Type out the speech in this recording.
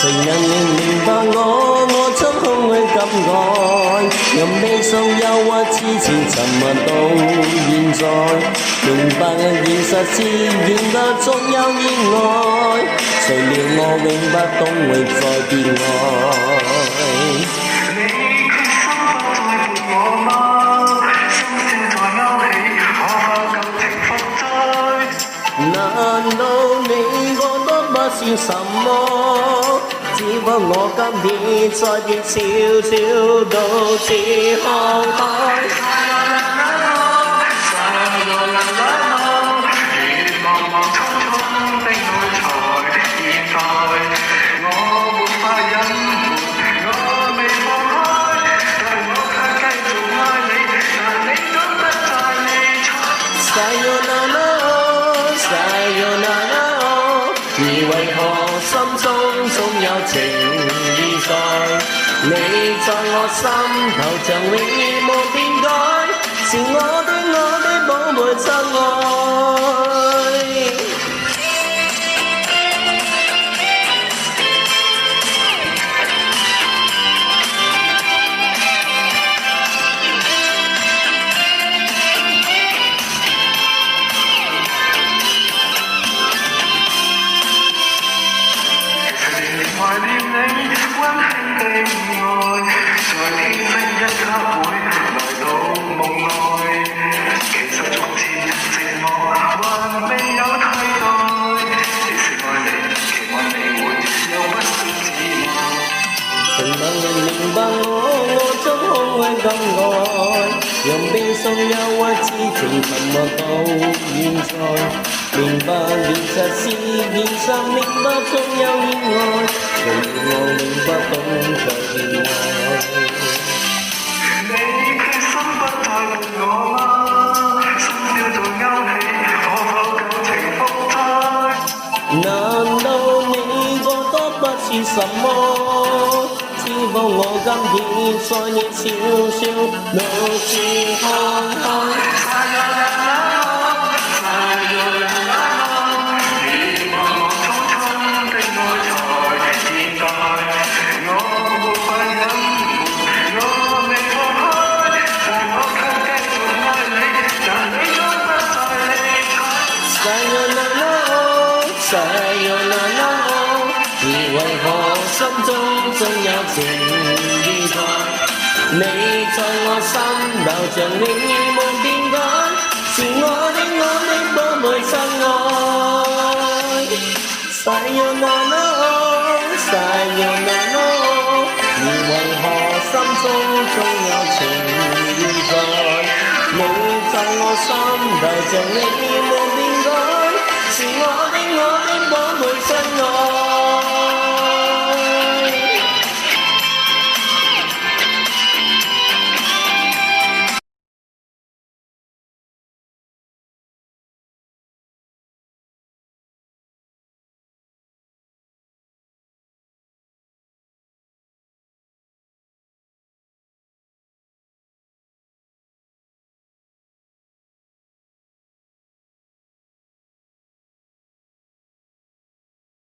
誰人仍明白我？我將空虛感慨，任悲傷憂鬱痴情沉默到現在。明白現實是現得總有意外，誰料我永不懂會再變愛。難道你覺得不算什麼？只不過我今天再見少少都似看開。而為何心中總有情意在？你在我心頭像永遠無變改，是我的寶貝真愛。懷念你溫馨的愛，在天色一刻會來到夢內。其實從前寂寞還未有替代，只是愛你，期望你會有不少指望。誰能明白我將空虛感慨，讓悲傷憂鬱痴情沉默到現在。明白現實是現實，明白總有意外，誰料我永不懂再變愛。你決心不再伴我嗎？心跳在勾起，可否舊情復再？難道你覺得不算什麼？只不過我今天再你少少都似看開。而為何心中總有情意在？你在我心頭像永遠無變改，是我的寶貝真愛。Sayonara Sayonara， 而為何心中總有情意在？你在我心頭像永遠無變改，是我的寶貝真愛。